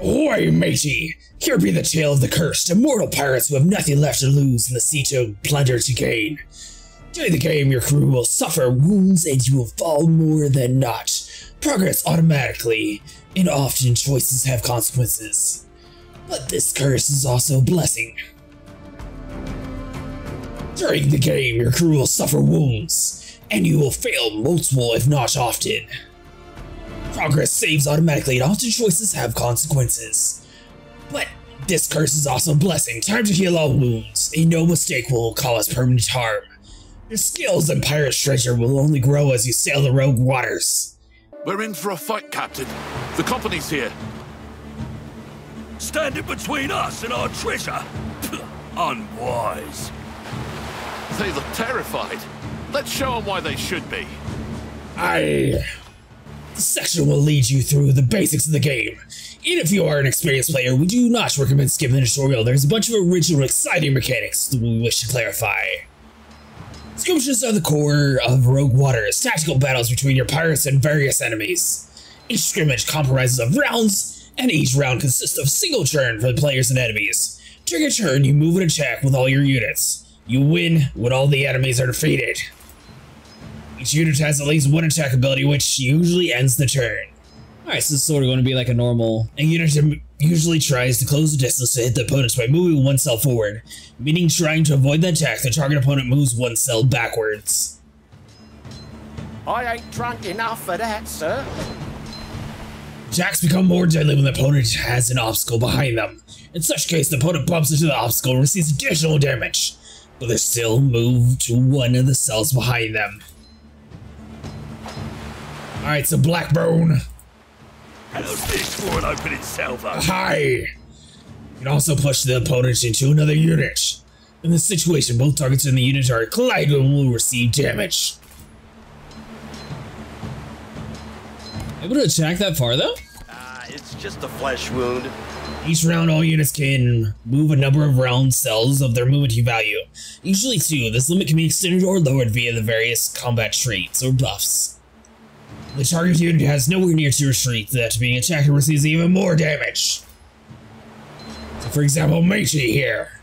Ahoy, matey! Here be the tale of the cursed, immortal pirates who have nothing left to lose and the sea to plunder to gain. During the game, your crew will suffer wounds and you will fall more than not. Progress automatically, and often choices have consequences. But this curse is also a blessing. During the game, your crew will suffer wounds, and you will fail multiple if not often. Progress saves automatically, and often choices have consequences. But this curse is also a blessing. Time to heal all wounds, and no mistake will cause permanent harm. Your skills and pirate treasure will only grow as you sail the Rouge Waters. We're in for a fight, Captain. The company's here. Standing between us and our treasure? Unwise. They look terrified. Let's show them why they should be. This section will lead you through the basics of the game. Even if you are an experienced player, we do not recommend skipping the tutorial. There's a bunch of original exciting mechanics that we wish to clarify. Skirmishes are the core of Rouge Waters, tactical battles between your pirates and various enemies. Each scrimmage comprises of rounds, and each round consists of a single turn for the players and enemies. During a turn, you move and attack with all your units. You win when all the enemies are defeated. Each unit has at least one attack ability, which usually ends the turn. Alright, so this is sort of going to be like a normal... A unit usually tries to close the distance to hit the opponents by moving one cell forward, meaning trying to avoid the attack, the target opponent moves one cell backwards. I ain't drunk enough for that, sir. Attacks become more deadly when the opponent has an obstacle behind them. In such case, the opponent bumps into the obstacle and receives additional damage, but they still move to one of the cells behind them. Alright, so Blackbone. How's this for an opening salvo? Hi! You can also push the opponent into another unit. In this situation, both targets in the unit are collided and will receive damage. Able to attack that far though? It's just a flesh wound. Each round, all units can move a number of round cells of their movement value. Usually 2. This limit can be extended or lowered via the various combat traits or buffs. The target unit has nowhere near to retreat, that being attacked receives even more damage. So for example, matey here.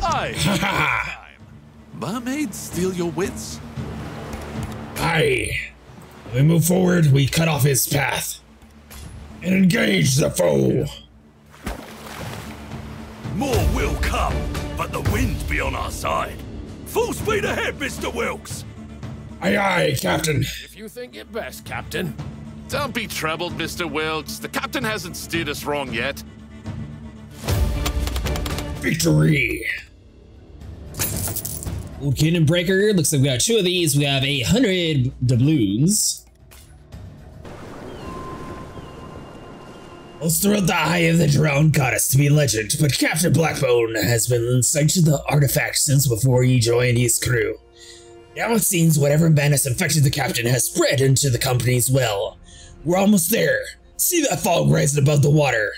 Aye. Mermaids steal your wits? Aye. When we move forward, we cut off his path. And engage the foe. More will come, but the wind's be on our side. Full speed ahead, Mr. Wilkes. Aye, aye, Captain. If you think it best, Captain. Don't be troubled, Mr. Wilkes. The captain hasn't steered us wrong yet. Victory. Old Cannon Breaker. Looks like we got 2 of these. We have 100 doubloons. Most thrilled the eye of the drowned goddess to be legend, but Captain Blackbone has been sighted the artifact since before he joined his crew. Now it seems whatever madness infected the captain has spread into the company as well. We're almost there. See that fog rising above the water.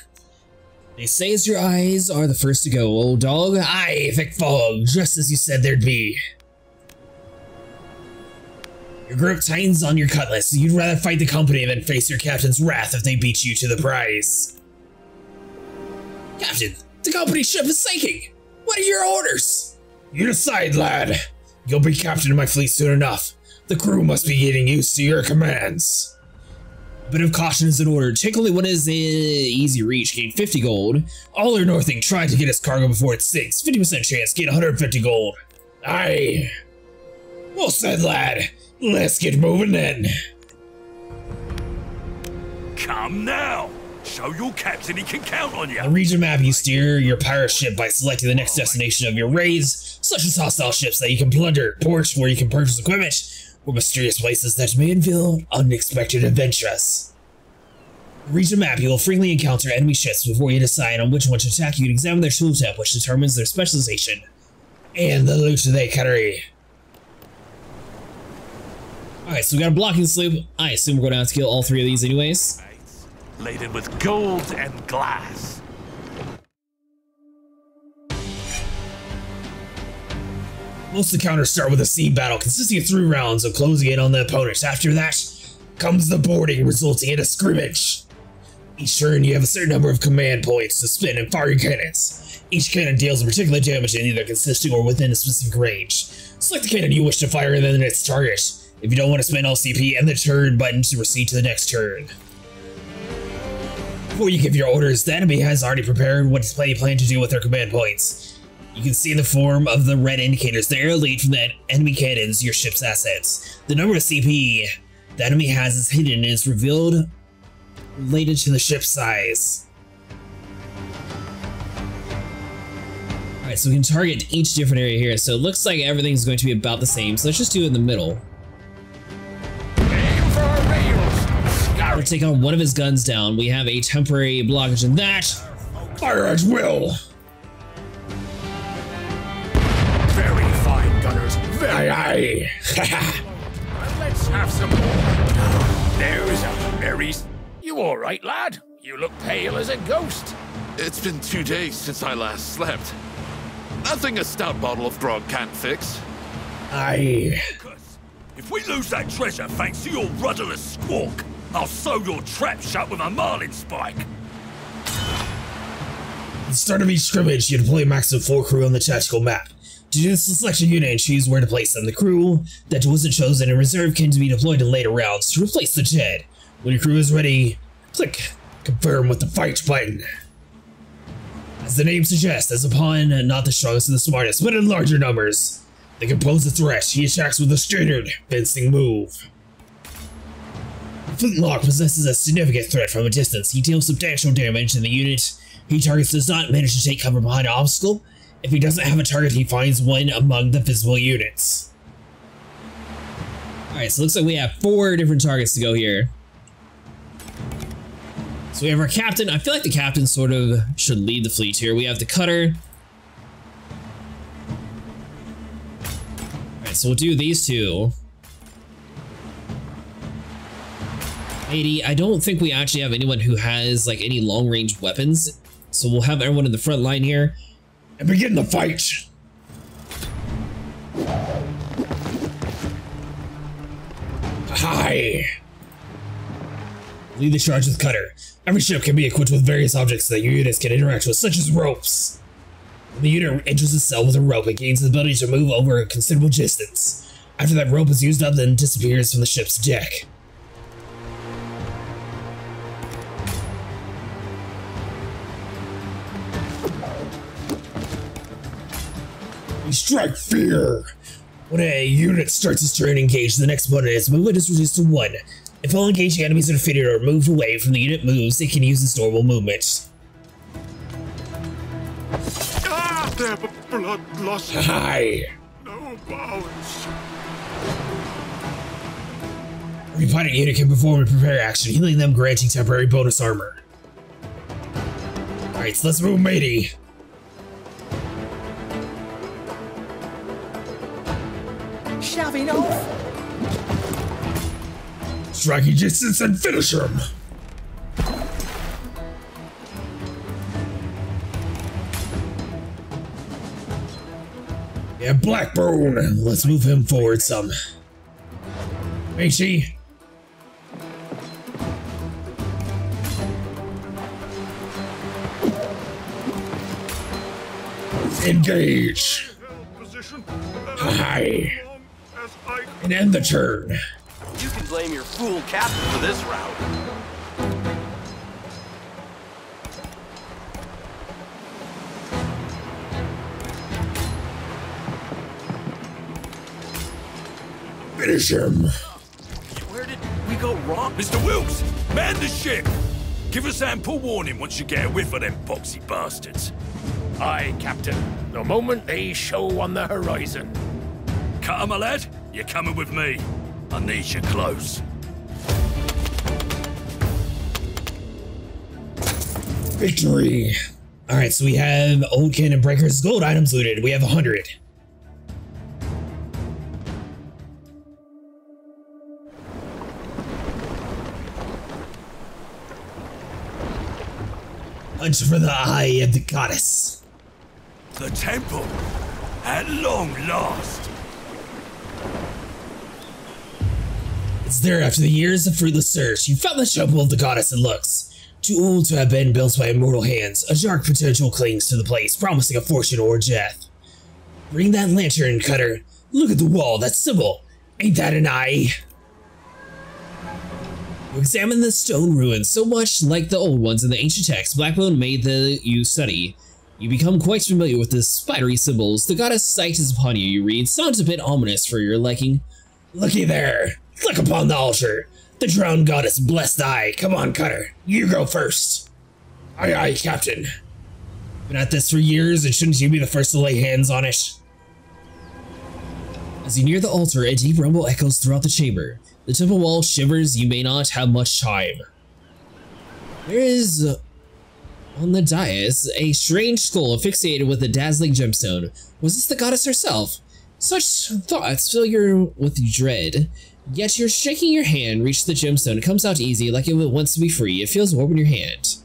They say as your eyes are the first to go, old dog. Aye, thick fog, just as you said there'd be. Your grip tightens on your cutlass. You'd rather fight the company than face your captain's wrath if they beat you to the prize. Captain, the company ship is sinking. What are your orders? You decide, lad. You'll be captain of my fleet soon enough. The crew must be getting used to your commands. A bit of caution is in order. Take only one is easy reach. Gain 50 gold. All or nothing. Try to get his cargo before it sinks. 50% chance. Gain 150 gold. Aye. Well said, lad. Let's get moving then. Come now. Show your captain he can count on you. On the region map, you steer your pirate ship by selecting the next destination of your raids, such as hostile ships that you can plunder, ports where you can purchase equipment, or mysterious places that may unveil unexpected adventures. On the region map, you will frequently encounter enemy ships before you decide on which one to attack. You can examine their tooltip, which determines their specialization, and the loot they carry. Alright, so we got a blocking sloop. I assume we're going to have to kill all 3 of these anyways. Laden with gold and glass. Most encounters start with a sea battle consisting of 3 rounds of closing in on the opponent. After that comes the boarding, resulting in a scrimmage. Each turn, you have a certain number of command points to spin and fire your cannons. Each cannon deals a particular damage in either consisting or within a specific range. Select the cannon you wish to fire and then the next target. If you don't want to spend all CP, and the turn button to proceed to the next turn. Before you give your orders, the enemy has already prepared what you plan to do with their command points. You can see in the form of the red indicators the arrow lead from the enemy cannons your ship's assets. The number of CP the enemy has is hidden and is revealed related to the ship's size. Alright, so we can target each different area here. So it looks like everything's going to be about the same. So let's just do it in the middle. We'll take on one of his guns down. We have a temporary blockage in that. Fire at will. Very fine, gunners. Very aye. Let's have some more. There's a very... You all right, lad? You look pale as a ghost. It's been 2 days since I last slept. Nothing a stout bottle of grog can't fix. Aye. If we lose that treasure thanks to your rudderless squawk, I'll sew your trap shut with a marlin spike. At the start of each scrimmage, you deploy a max of 4 crew on the tactical map. To do this, select a unit and choose where to place them. The crew that wasn't chosen in reserve can be deployed in later rounds to replace the dead. When your crew is ready, click confirm with the fight button. As the name suggests, as a pawn, not the strongest and the smartest, but in larger numbers. They can pose a threat. He attacks with a standard fencing move. Flintlock possesses a significant threat from a distance. He deals substantial damage and the unit he targets does not manage to take cover behind an obstacle. If he doesn't have a target, he finds one among the visible units. Alright, so it looks like we have 4 different targets to go here. So we have our captain. I feel like the captain sort of should lead the fleet here. We have the cutter. Alright, so we'll do these two. 80. I don't think we actually have anyone who has like any long-range weapons. So we'll have everyone in the front line here. And begin the fight! Hi! Lead the charge with cutter. Every ship can be equipped with various objects that your units can interact with, such as ropes. When the unit enters a cell with a rope, it gains the ability to move over a considerable distance. After that rope is used up, then disappears from the ship's deck. You strike fear! When a unit starts its turn engaged, the next button its movement is reduced to 1. If all engaging enemies are defeated or moved away from the unit moves, it can use its normal movement. Ah! Their blood loss. Hi! No bounds. Every opponent unit can perform a prepare action, healing them, granting temporary bonus armor. Alright, so let's move matey. Shoving off. Striking distance and finish him. Yeah, Blackbone. Let's move him forward some. Matey. Engage. Hi. And end the turn. You can blame your fool captain for this round. Finish him. Where did we go wrong? Mr. Wilkes, man the ship. Give us ample warning once you get a whiff of them boxy bastards. Aye, Captain. The moment they show on the horizon. Cutter, my lad, you're coming with me. I need you close. Victory. Alright, so we have Old Cannon Breaker's gold items looted. We have 100. Hunt for the eye of the goddess. The temple, at long last. It's there after the years of fruitless search. You found the temple of the goddess and looks. Too old to have been built by immortal hands, a dark potential clings to the place, promising a fortune or death. Bring that lantern, Cutter. Look at the wall, that symbol. Ain't that an eye? You examine the stone ruins, so much like the old ones in the ancient text Blackbone made you study. You become quite familiar with the spidery symbols. The goddess' sight is upon you, you read. Sounds a bit ominous for your liking. Looky there. Look upon the altar. The drowned goddess blessed eye. Come on, Cutter. You go first. Aye, aye, Captain. Been at this for years, and shouldn't you be the first to lay hands on it? As you near the altar, a deep rumble echoes throughout the chamber. The temple wall shivers. You may not have much time. There is, on the dais, a strange skull asphyxiated with a dazzling gemstone. Was this the goddess herself? Such thoughts fill you with dread. Yet you're shaking your hand, reach the gemstone. It comes out easy, like it wants to be free. It feels warm in your hand.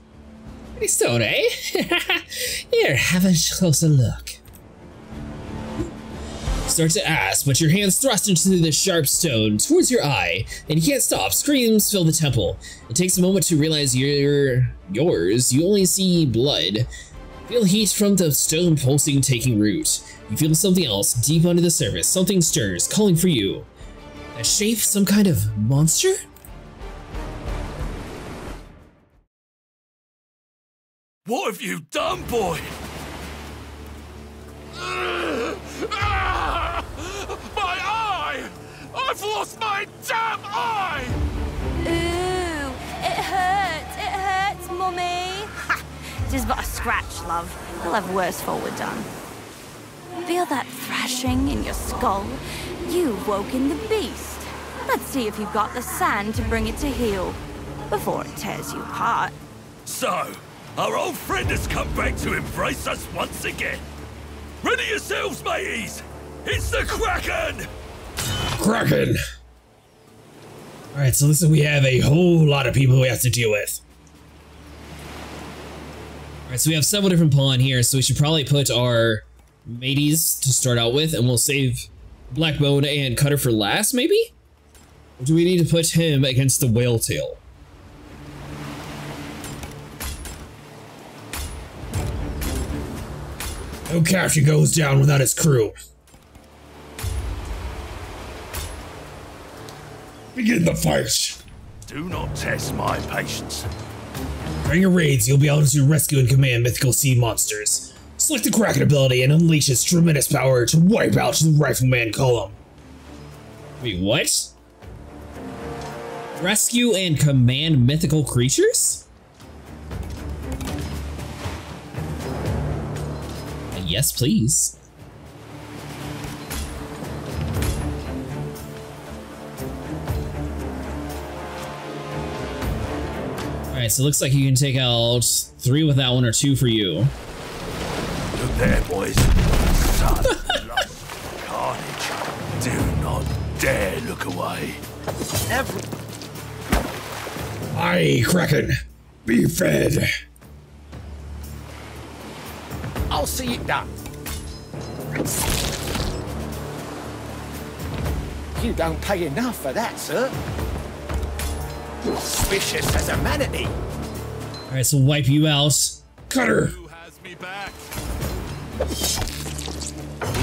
Pretty stone, eh? Here, have a closer look. Start to ask, but your hands thrust into the sharp stone towards your eye, and you can't stop. Screams fill the temple. It takes a moment to realize you're yours. You only see blood. Feel heat from the stone pulsing, taking root. You feel something else deep under the surface. Something stirs, calling for you. A shape? Some kind of monster? What have you done, boy? My eye! I've lost my damn eye! Ooh, it hurts, Mummy. Ha! It is but a scratch, love. You'll have worse forward done. Feel that thrashing in your skull? You've woken the beast. Let's see if you've got the sand to bring it to heel, before it tears you apart. So, our old friend has come back to embrace us once again. Ready yourselves, mateys! It's the Kraken! Kraken! Alright, so listen, we have a whole lot of people we have to deal with. Alright, so we have several different pawn here, so we should probably put our mateys to start out with, and we'll save Blackbone and Cutter for last, maybe? Or do we need to put him against the whale tail? No captain goes down without his crew. Begin the fight. Do not test my patience. During your raids, you'll be able to rescue and command mythical sea monsters. Select the Kraken ability and unleash its tremendous power to wipe out the Rifleman column. Wait, what? Rescue and command mythical creatures? Yes, please. Alright, so it looks like you can take out 3 with that one or 2 for you. Look there, boys. Sun, blood, carnage. Do not dare look away. Aye, Kraken. Be fed. I'll see it done. You don't pay enough for that, sir. Vicious as a manatee. Alright, so wipe you out. Cutter! Who has me back?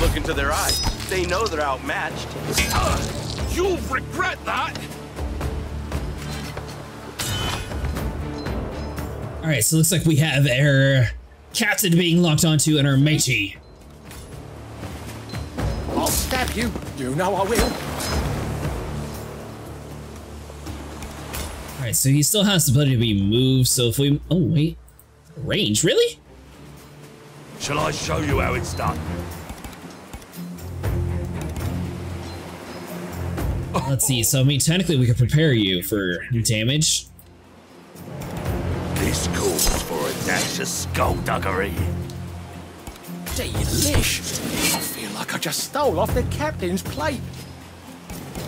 Look into their eyes. They know they're outmatched. You'll regret that! Alright, so it looks like we have our captain being locked onto and our matey. I'll stab you. You know I will. Alright, so he still has the ability to be moved, so if we... Oh, wait. Range, really? Shall I show you how it's done? Let's see, so I mean, technically we could prepare you for damage. This calls for a dash of skullduggery. Delish. I feel like I just stole off the captain's plate.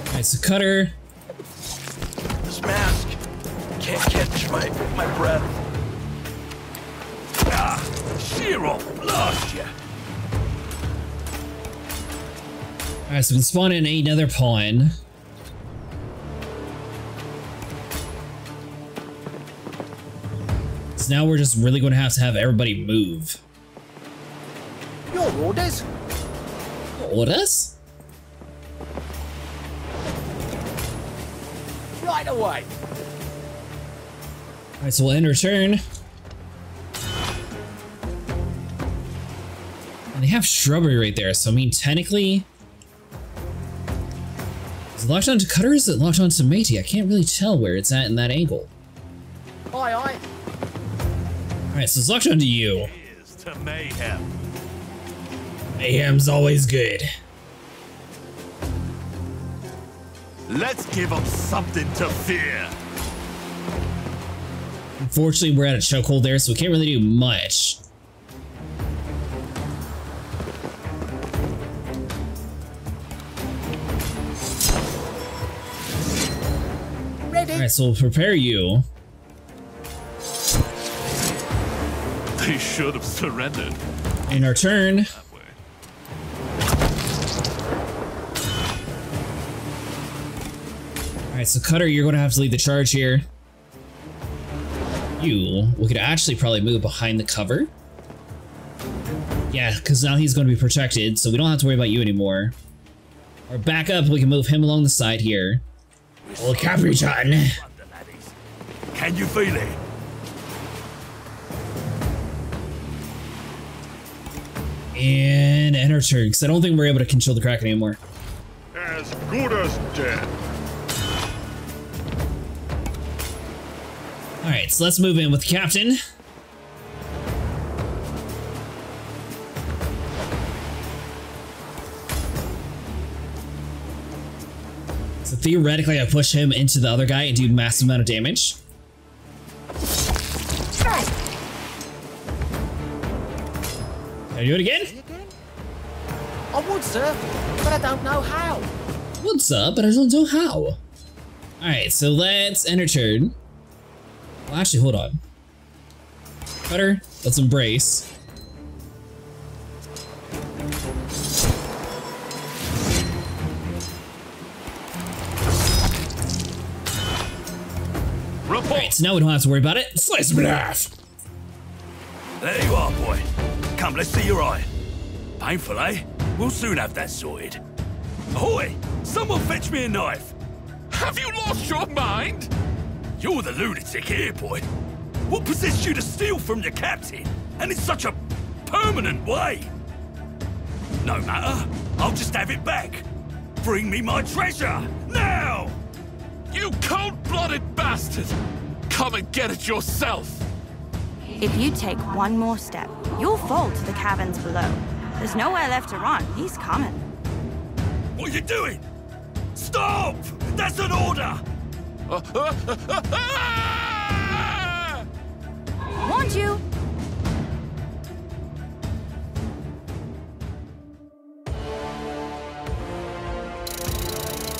Alright, so Cutter. This mask can't catch my breath. Sheer off, blast ya! Alright, so we can spawn in another pawn. Because now we're just really going to have everybody move. Your orders? Orders? Right away. Alright, so we'll end our turn. And they have shrubbery right there, so I mean, technically... Is it locked onto Cutter or is it locked onto Matey? I can't really tell where it's at in that angle. Aye, aye. Alright, so it's locked onto you. Here's to mayhem. Mayhem's always good. Let's give them something to fear. Unfortunately, we're at a chokehold there, so we can't really do much. Alright, so we'll prepare you. They should have surrendered. In our turn. Alright, so Cutter, you're going to have to lead the charge here. We could actually probably move behind the cover. Yeah, because now he's going to be protected, so we don't have to worry about you anymore. Or back up, we can move him along the side here. Oh, Capuchin. Can you feel it? And end our turn, because I don't think we're able to control the Kraken anymore. As good as dead. Alright, so let's move in with the captain. So theoretically, I push him into the other guy and do massive amount of damage. Can I do it again? I would, sir, but I don't know how. What's up? But I don't know how. Alright, so let's end our turn. Well, actually, hold on. Cutter, let's embrace. Alright, so now we don't have to worry about it. Slice him in half. There you are, boy. Come, let's see your eye. Painful, eh? We'll soon have that sorted. Ahoy! Someone fetch me a knife. Have you lost your mind? You're the lunatic here, boy. What possessed you to steal from your captain? And in such a permanent way? No matter. I'll just have it back. Bring me my treasure, now! You cold-blooded bastard! Come and get it yourself! If you take one more step, you'll fall to the caverns below. There's nowhere left to run. He's coming. What are you doing? Stop! That's an order! Warned you!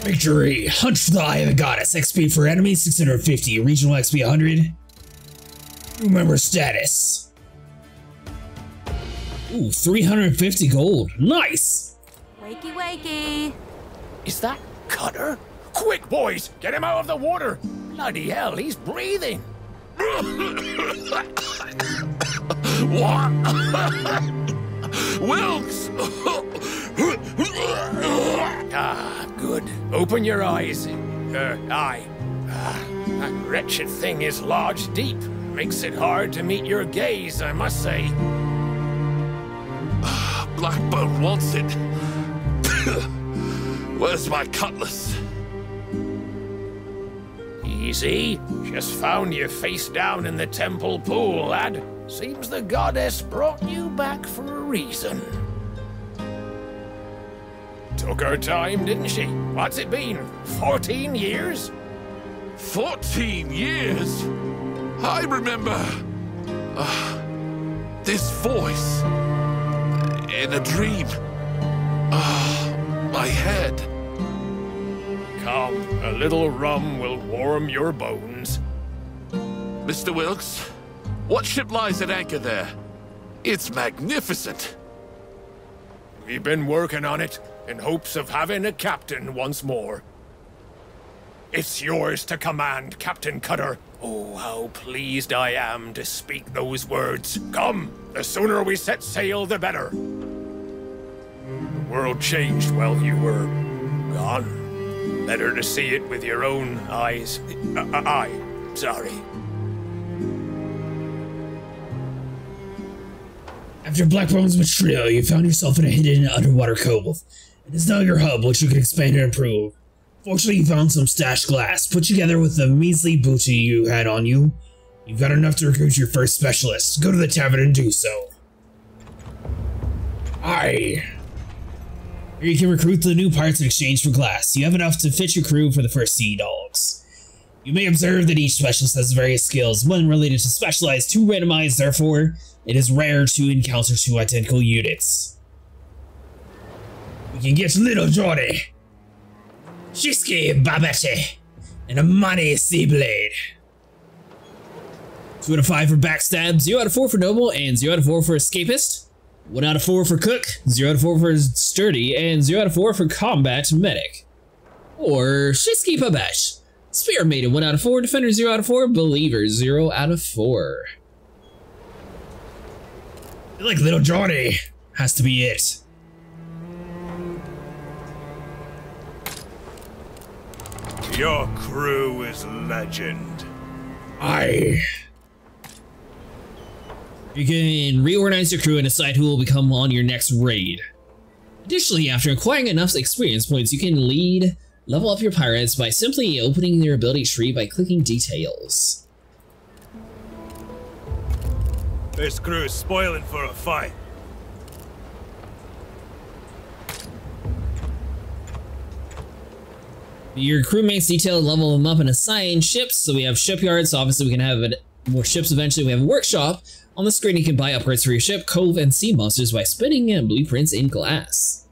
Victory! Hunt for the Eye of the Goddess. XP for enemies 650. Regional XP 100. Remember status. Ooh, 350 gold. Nice! Wakey, wakey. Is that Cutter? Quick, boys! Get him out of the water! Bloody hell, he's breathing! What? Wilkes! Ah, good. Open your eyes. Aye. That wretched thing is lodged deep. Makes it hard to meet your gaze, I must say. Blackbone wants it. Where's my cutlass? Easy. Just found you face down in the temple pool, lad. Seems the goddess brought you back for a reason. Took her time, didn't she? What's it been? 14 years? 14 years? I remember... this voice... in a dream. My head. Come, a little rum will warm your bones. Mr. Wilkes, what ship lies at anchor there? It's magnificent. We've been working on it, in hopes of having a captain once more. It's yours to command, Captain Cutter, Oh, how pleased I am to speak those words. Come, the sooner we set sail, the better. The world changed while you were gone. Better to see it with your own eyes. Sorry. After Blackbone's betrayal, you found yourself in a hidden underwater cove. It is now your hub, which you can expand and improve. Fortunately, you found some stashed glass. Put together with the measly booty you had on you, you've got enough to recruit your first specialist. Go to the tavern and do so. Aye. Here you can recruit the new pirates in exchange for glass. You have enough to fit your crew for the first sea dogs. You may observe that each specialist has various skills, one related to specialized, two randomized, therefore, it is rare to encounter two identical units. We can get Little Johnny, Shisky Babette, and a mighty sea blade. 2 out of 5 for backstab, 0 out of 4 for noble, and 0 out of 4 for escapist. 1 out of 4 for cook, 0 out of 4 for sturdy, and 0 out of 4 for combat medic. Or Shisky Babette. Spear maiden 1 out of 4, defender 0 out of 4, believer 0 out of 4. I feel like Little Johnny has to be it. Your crew is legend. Aye. You can reorganize your crew and decide who will become on your next raid. Additionally, after acquiring enough experience points, you can level up your pirates by simply opening their ability tree by clicking details. This crew is spoiling for a fight. Your crewmates detail level them up and assign ships. So we have shipyards, so obviously we can have more ships eventually. We have a workshop. On the screen you can buy upgrades for your ship, cove, and sea monsters by spinning blueprints in glass.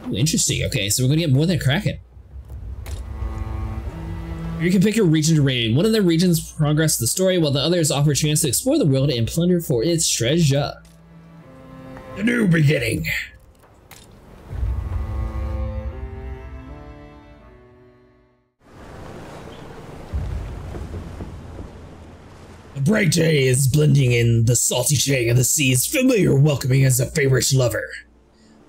Ooh, interesting. Okay, so we're gonna get more than a kraken. You can pick your region to raid. One of the regions progress the story, while the others offer a chance to explore the world and plunder for its treasure. The new beginning. A bright day is blending in the salty tang of the seas, familiar welcoming as a favorite lover.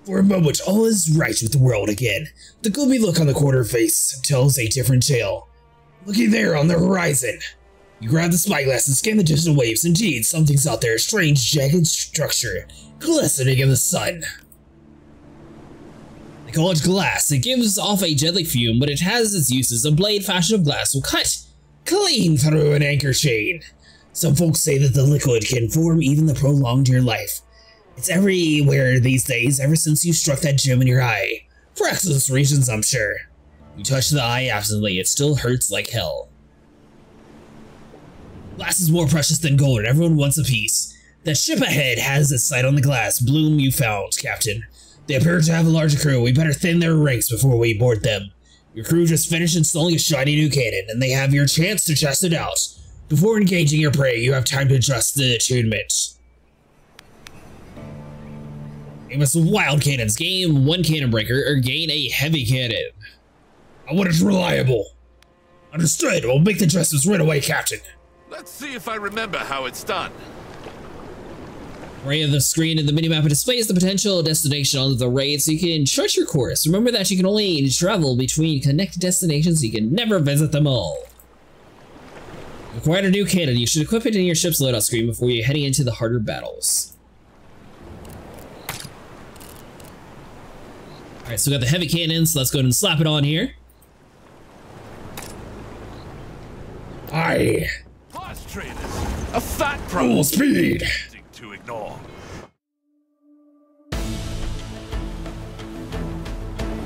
For a moment, all is right with the world again. The gloomy look on the corner face tells a different tale. Looky there on the horizon. You grab the spyglass and scan the distant waves. Indeed, something's out there, a strange, jagged structure, glistening in the sun. They call it glass. It gives off a deadly fume, but it has its uses. A blade fashioned of glass will cut clean through an anchor chain. Some folks say that the liquid can form even the prolonged your life. It's everywhere these days, ever since you struck that gem in your eye. For excellent reasons, I'm sure. You touch the eye absently, it still hurts like hell. Glass is more precious than gold, and everyone wants a piece. That ship ahead has its sight on the glass. Bloom you found, Captain. They appear to have a larger crew. We better thin their ranks before we board them. Your crew just finished installing a shiny new cannon, and they have your chance to test it out. Before engaging your prey, you have time to adjust the attunement. Famous wild cannons. Gain 1 cannon breaker, or gain a heavy cannon. I want it reliable. Understood. We'll make the adjustments right away, Captain. Let's see if I remember how it's done. Right on the screen in the minimap, it displays the potential destination on the raid, so you can chart your course. Remember that you can only travel between connected destinations, so you can never visit them all. Acquired a new cannon. You should equip it in your ship's loadout screen before you're heading into the harder battles. Alright, so we got the heavy cannons. Let's go ahead and slap it on here. Aye. Horse traders, a fat Full speed. to ignore.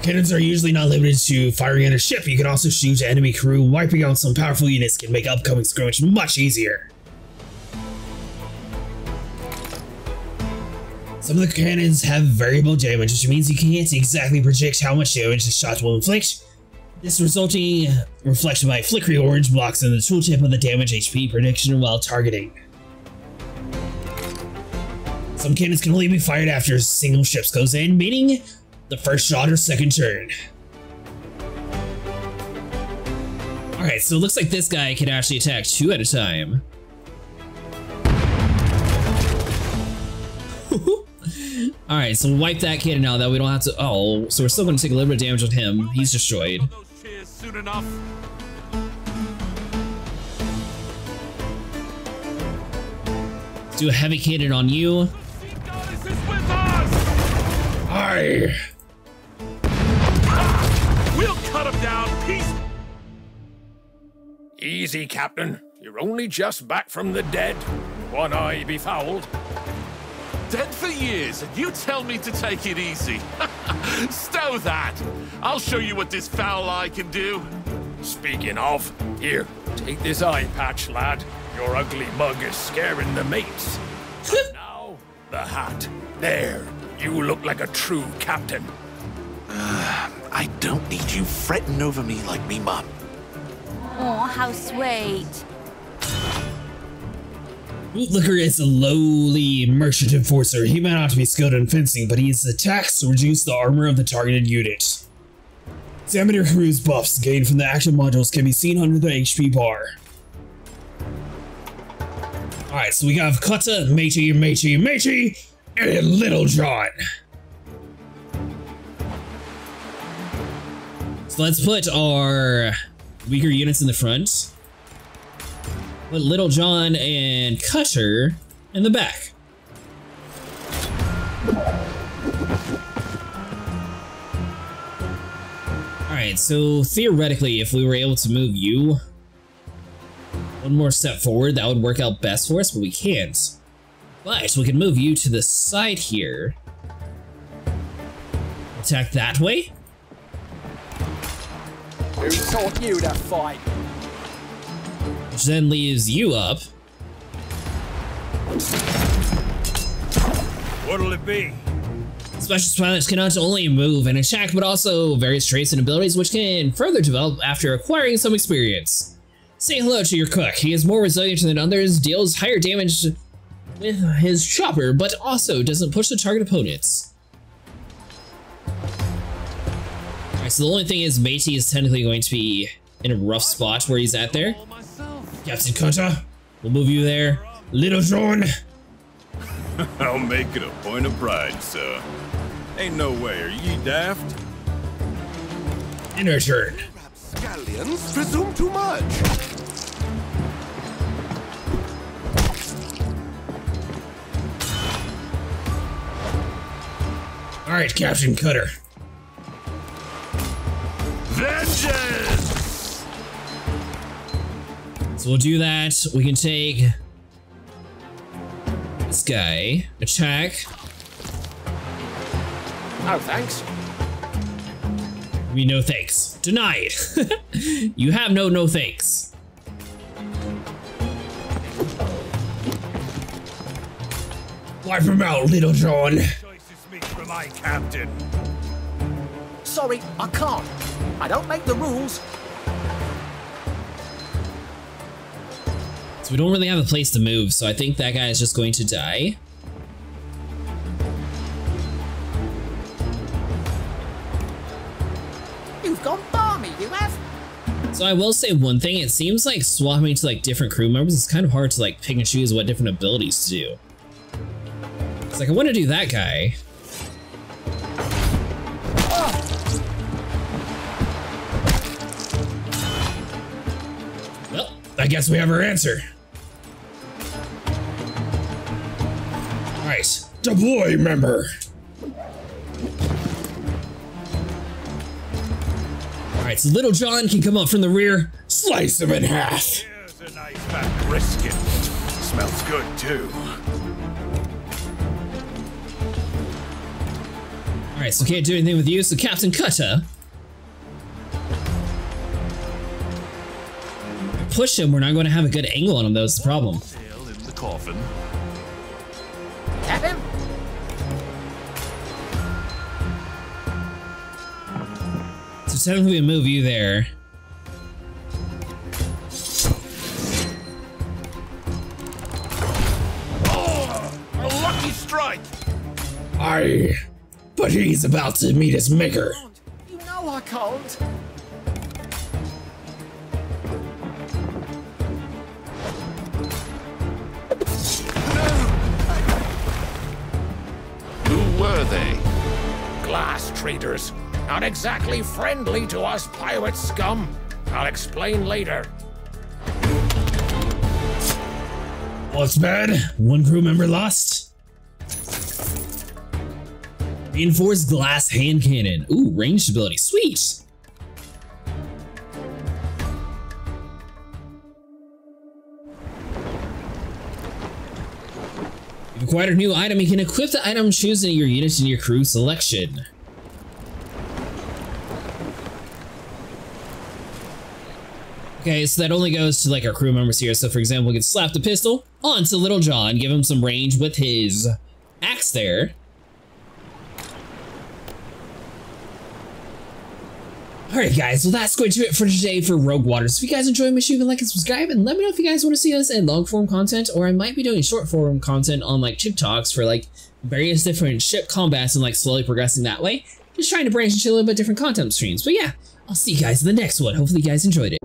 Cannons are usually not limited to firing at a ship. You can also shoot at enemy crew. Wiping out some powerful units can make upcoming skirmish much easier. Some of the cannons have variable damage, which means you can't exactly predict how much damage a shot will inflict. This resulting reflection by flickering orange blocks in the tooltip of the damage HP prediction while targeting. Some cannons can only be fired after a single ship goes in, meaning the first shot or second turn. Alright, so it looks like this guy can actually attack 2 at a time. Alright, so wipe that kid now that we don't have to. Oh, so we're still going to take a little bit of damage on him. He's destroyed. Soon enough. Let's do a heavy cannon on you. Aye. We'll cut him down piece. Easy, Captain. You're only just back from the dead. One eye befouled. Dead for years, and you tell me to take it easy. Stow that. I'll show you what this foul eye can do. Speaking of, here, take this eye patch, lad. Your ugly mug is scaring the mates. And now, the hat. There, you look like a true captain. I don't need you fretting over me like me mum. Oh, how sweet. Bootlicker is a lowly merchant enforcer. He may not be skilled in fencing, but he uses attacks to reduce the armor of the targeted unit. Examine your crew's buffs gained from the action modules can be seen under the HP bar. Alright, so we have Kutta, Meiji, and Little John. So let's put our weaker units in the front. Put Little John and Cutter in the back. Alright, so theoretically, if we were able to move you one more step forward, that would work out best for us, but we can't. But we can move you to the side here. Attack that way. Who taught you to fight? Which then leaves you up. What'll it be? Specialist pilots can not only move and attack, but also various traits and abilities which can further develop after acquiring some experience. Say hello to your cook. He is more resilient than others, deals higher damage with his chopper, but also doesn't push the target opponents. Alright, so the only thing is Meiji is technically going to be in a rough spot where he's at there. Captain Kutta, We'll move you there. Little John. I'll make it a point of pride, sir. Ain't no way, are ye daft? In her turn. Scallions presume too much. Alright, Captain Cutter. Vengeance! So we'll do that. We can take this guy, attack. Oh, thanks. No thanks. Denied. You have no thanks. Wipe him out, Little John. Choices me for my captain. Sorry, I can't. I don't make the rules. So we don't really have a place to move, so I think that guy is just going to die. You've gone balmy, you have. So I will say one thing, it seems like swapping to like different crew members is kind of hard to like pick and choose what different abilities to do. It's like I want to do that guy. Well, I guess we have our answer. Alright, deploy member. Alright, so Little John can come up from the rear. Slice him in half. Here's a nice fat brisket. Smells good, too. Alright, so can't do anything with you, so Captain Kutta. Push him, we're not going to have a good angle on him, though, is the problem. Nail in the coffin. Have him. So technically we move you there. Oh, a lucky strike! Aye, but he's about to meet his maker. You know I can't. traders. Not exactly friendly to us pirate scum. I'll explain later. What's bad? One crew member lost? Reinforced glass hand cannon. Ooh, range ability. Sweet! You've acquired a new item. You can equip the item chosen your unit in your crew selection. Okay, so that only goes to like our crew members here. So for example, we can slap the pistol onto Little John, give him some range with his axe there. Alright guys, well that's going to do it for today for Rouge Waters. If you guys enjoyed, make sure you can like and subscribe, and let me know if you guys want to see us in long form content, or I might be doing short form content on like TikToks for like various different ship combats and like slowly progressing that way. Just trying to branch into a little bit different content streams. But yeah, I'll see you guys in the next one. Hopefully you guys enjoyed it.